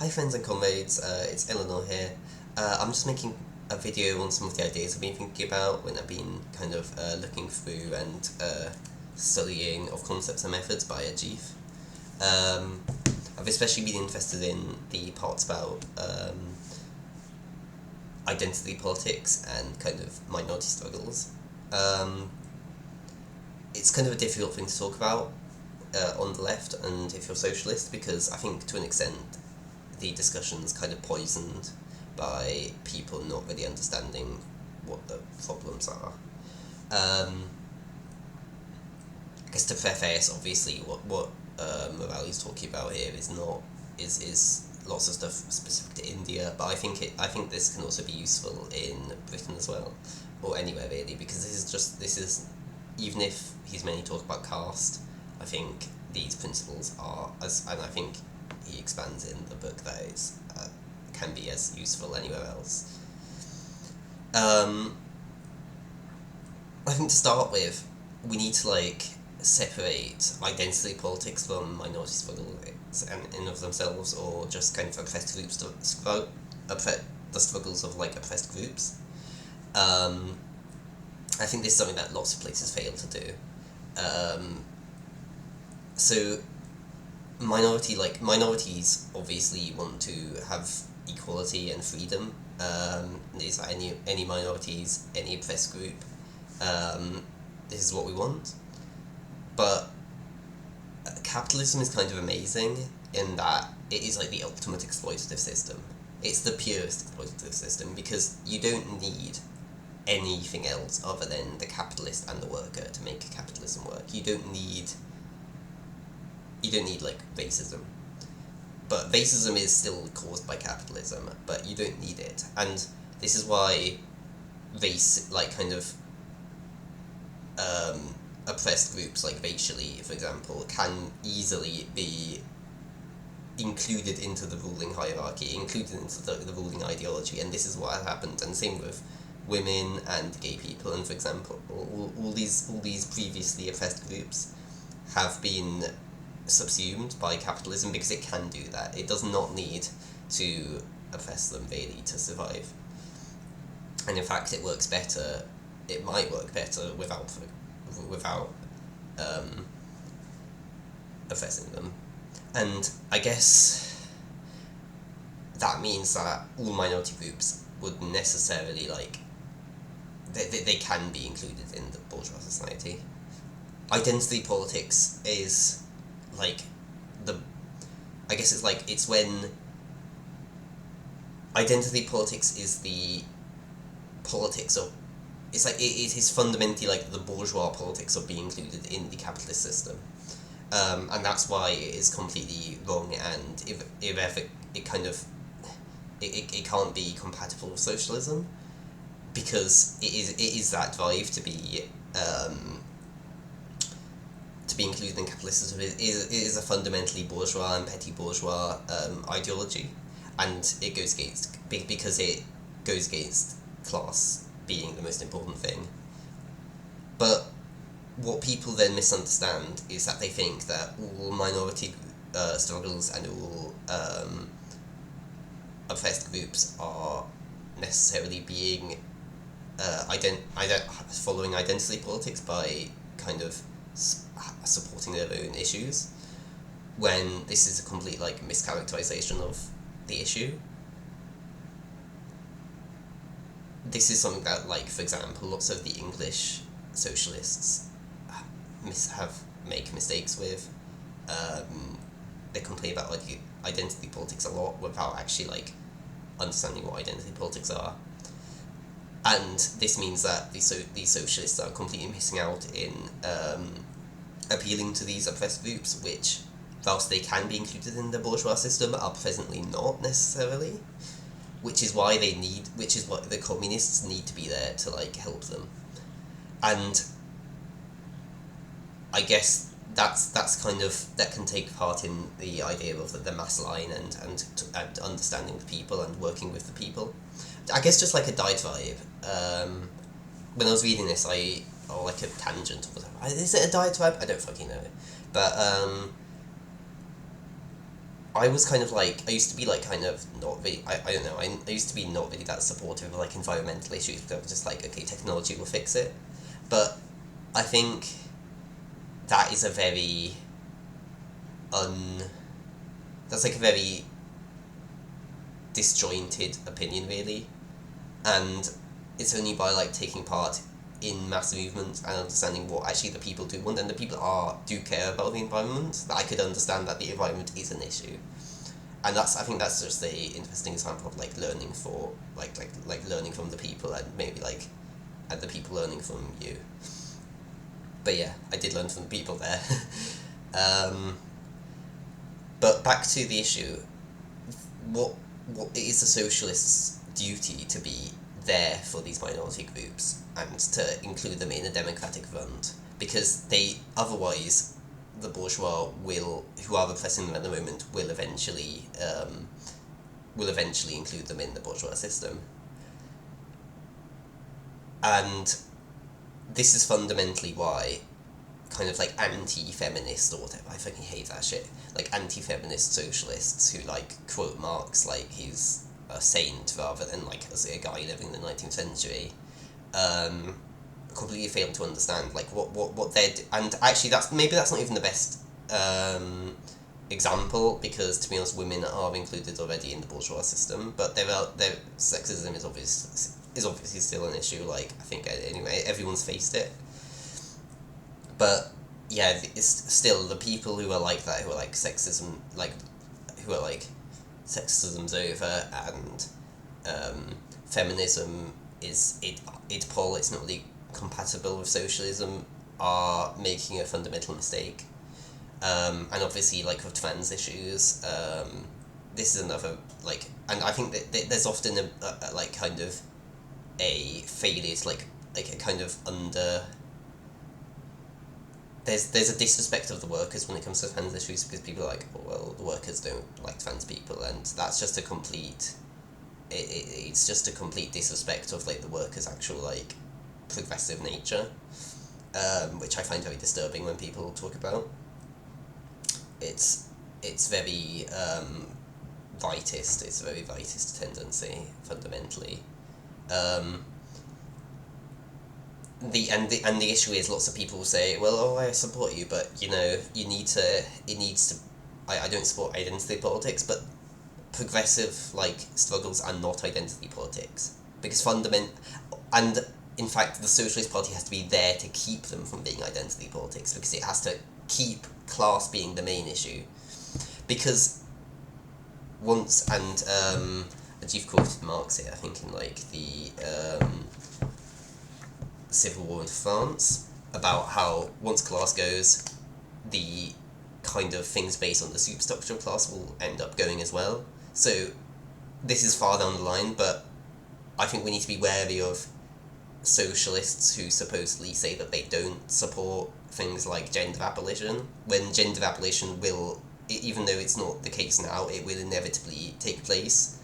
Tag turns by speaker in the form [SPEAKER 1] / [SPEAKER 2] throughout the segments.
[SPEAKER 1] Hi friends and comrades, it's Eleanor here. I'm just making a video on some of the ideas I've been thinking about when I've been kind of looking through and studying of concepts and methods by Ajif. I've especially been interested in the parts about identity politics and kind of minority struggles. It's kind of a difficult thing to talk about on the left and if you're socialist, because I think to an extent the discussion's kind of poisoned by people not really understanding what the problems are. I guess to preface, obviously, what Morali's talking about here is lots of stuff specific to India, but I think this can also be useful in Britain as well, or anywhere really, because this is even if he's mainly talking about caste, I think these principles are and I think he expands in the book that is can be as useful anywhere else. I think to start with, we need to separate identity politics from minority struggles and in of themselves, or just kind of oppressed groups the struggles of oppressed groups. I think this is something that lots of places fail to do. So minorities obviously want to have equality and freedom. These are any minorities, any oppressed group. This is what we want. But capitalism is kind of amazing in that it is the ultimate exploitative system. It's the purest exploitative system because you don't need anything else other than the capitalist and the worker to make capitalism work. You don't need racism. But racism is still caused by capitalism, but you don't need it. And this is why race, oppressed groups, racially, for example, can easily be included into the ruling hierarchy, included into the ruling ideology, and this is what happened. And same with women and gay people, and for example, all these previously oppressed groups have been subsumed by capitalism because it can do that. It does not need to oppress them really to survive. And in fact, it might work better without oppressing them. And I guess that means that all minority groups would necessarily they can be included in the bourgeois society. Identity politics is it's when identity politics is the politics of it is fundamentally the bourgeois politics of being included in the capitalist system, and that's why it is completely wrong, and if it can't be compatible with socialism, because it is that drive to be included in capitalism. It is a fundamentally bourgeois and petty bourgeois ideology, and it goes against class being the most important thing. But what people then misunderstand is that they think that all minority struggles and all oppressed groups are necessarily being following identity politics by kind of supporting their own issues, when this is a complete mischaracterization of the issue. This is something that, for example, lots of the English socialists make mistakes with. They complain about identity politics a lot without actually understanding what identity politics are. And this means that these socialists are completely missing out in appealing to these oppressed groups, which, whilst they can be included in the bourgeois system, are presently not necessarily. Which is what the communists need to be there to help them. And I guess that can take part in the idea of the mass line and understanding the people and working with the people. I guess just a diatribe. When I was reading this, a tangent or whatever. Is it a diatribe? I don't fucking know. But I was kind of like, I used to be like kind of not really, I don't know, I used to be not really that supportive of like environmental issues because I was just like, okay, technology will fix it. But I think that is a very un, that's like a very disjointed opinion really. And it's only by like taking part in mass movements and understanding what actually the people do want, and the people do care about the environment, that I could understand that the environment is an issue. And I think that's just a interesting example of like learning for like learning from the people, and maybe like and the people learning from you. But yeah, I did learn from the people there. um, but back to the issue, what what it is the socialists' duty to be there for these minority groups and to include them in a democratic front, because they otherwise the bourgeois will, who are oppressing them at the moment, will eventually include them in the bourgeois system. And this is fundamentally why kind of like anti-feminist or whatever, I fucking hate that shit, like anti-feminist socialists who like quote Marx like he's a saint rather than like as a guy living in the 19th century, um, completely fail to understand like what and actually that's not even the best example, because to be honest women are included already in the bourgeois system, but their sexism is obviously still an issue, like I think anyway everyone's faced it. But yeah, it's still the people who are like that, who are like sexism, like who are like sexism's over, and feminism is it's Paul, it's not really compatible with socialism, are making a fundamental mistake. And obviously like with trans issues, this is another like, and I think that there's often a like kind of a failure to like a kind of under, there's a disrespect of the workers when it comes to trans issues, because people are like, oh, well, the workers don't like trans people, and that's just a complete, it's just a complete disrespect of like the workers' actual like progressive nature, which I find very disturbing when people talk about. It's very rightist. It's a very rightist tendency fundamentally. Um, the issue is lots of people say, well, oh, I support you, but you know you need to, it needs to, I don't support identity politics, but progressive like struggles are not identity politics, because and in fact the Socialist Party has to be there to keep them from being identity politics, because it has to keep class being the main issue, because once and you've quoted Marx here, I think in like the Civil War in France, about how once class goes, the kind of things based on the superstructure of class will end up going as well. So this is far down the line, but I think we need to be wary of socialists who supposedly say that they don't support things like gender abolition, when gender abolition will, even though it's not the case now, it will inevitably take place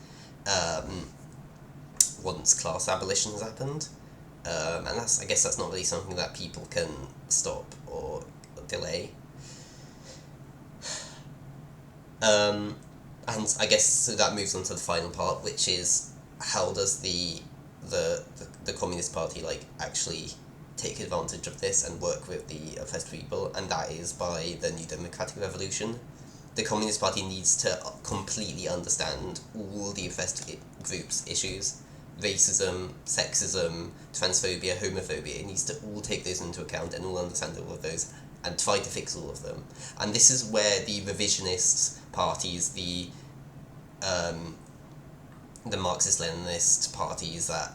[SPEAKER 1] once class abolition has happened. And I guess that's not really something that people can stop or delay. And I guess so that moves on to the final part, which is how does the Communist Party like actually take advantage of this and work with the oppressed people, and that is by the New Democratic Revolution. The Communist Party needs to completely understand all the oppressed groups' issues, racism, sexism, transphobia, homophobia. It needs to all take those into account and all understand all of those and try to fix all of them. And this is where the revisionist parties, the Marxist-Leninist parties that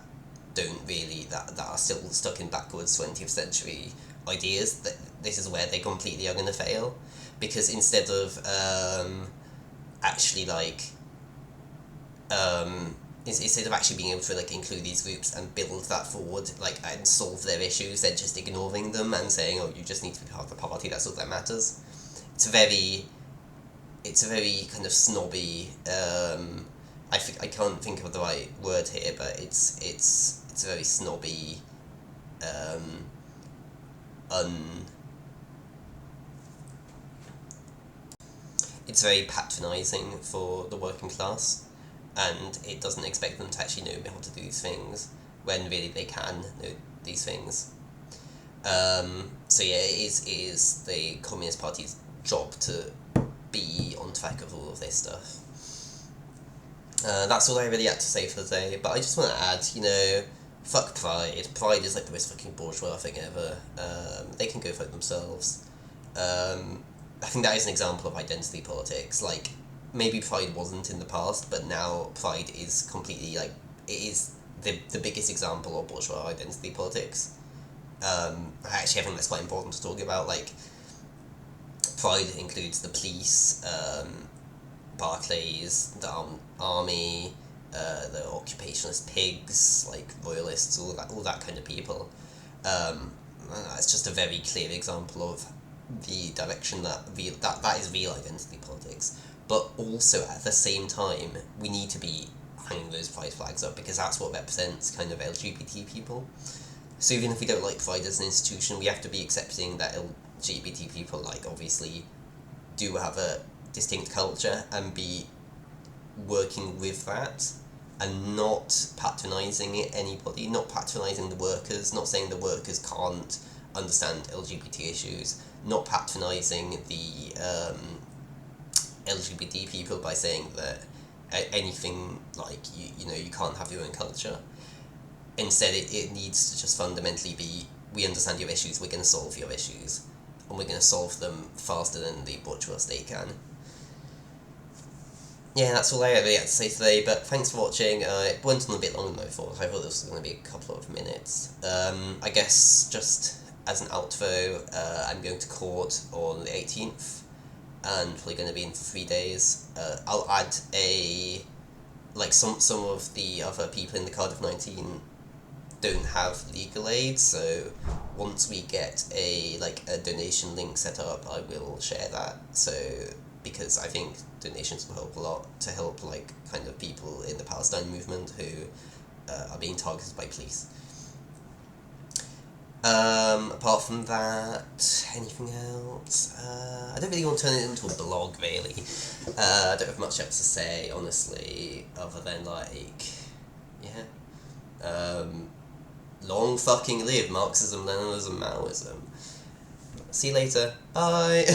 [SPEAKER 1] don't really, that are still stuck in backwards 20th century ideas, that this is where they completely are going to fail, because instead of actually like instead of actually being able to like include these groups and build that forward, like, and solve their issues, they're just ignoring them and saying, oh, you just need to be part of the party, that's all that matters. It's a very kind of snobby, I can't think of the right word here, but it's a very snobby, it's very patronising for the working class, and it doesn't expect them to actually know how to do these things, when really they can know these things. So yeah, it is the Communist Party's job to be on track of all of this stuff. That's all I really had to say for today, but I just want to add, fuck Pride. Pride is like the most fucking bourgeois thing ever. They can go fuck themselves. I think that is an example of identity politics. Like, maybe Pride wasn't in the past, but now Pride is completely, like, it is the biggest example of bourgeois identity politics. Actually, I think that's quite important to talk about. Like, Pride includes the police, Barclays, the army, the occupationalist pigs, like royalists, all that kind of people. It's just a very clear example of the direction that is real identity politics. But also at the same time, we need to be hanging those pride flags up, because that's what represents kind of LGBT people. So even if we don't like Pride as an institution, we have to be accepting that LGBT people, like, obviously do have a distinct culture, and be working with that, and not patronising anybody, not patronising the workers, not saying the workers can't understand LGBT issues, not patronising the LGBT people by saying that anything like you can't have your own culture. Instead, it needs to just fundamentally be, we understand your issues, we're going to solve your issues, and we're going to solve them faster than the bourgeois state can. Yeah, that's all I really had to say today, but thanks for watching. It went on a bit longer than I thought. I thought this was going to be a couple of minutes. I guess just as an outro, I'm going to court on the 18th, and probably going to be in for 3 days. I'll add some of the other people in the Cardiff 19 don't have legal aid, so once we get a donation link set up, I will share that. So, because I think donations will help a lot to help kind of people in the Palestine movement who are being targeted by police. Apart from that, anything else? I don't really want to turn it into a blog, really. I don't have much else to say, honestly, other than long fucking live Marxism, Leninism, Maoism. See you later. Bye!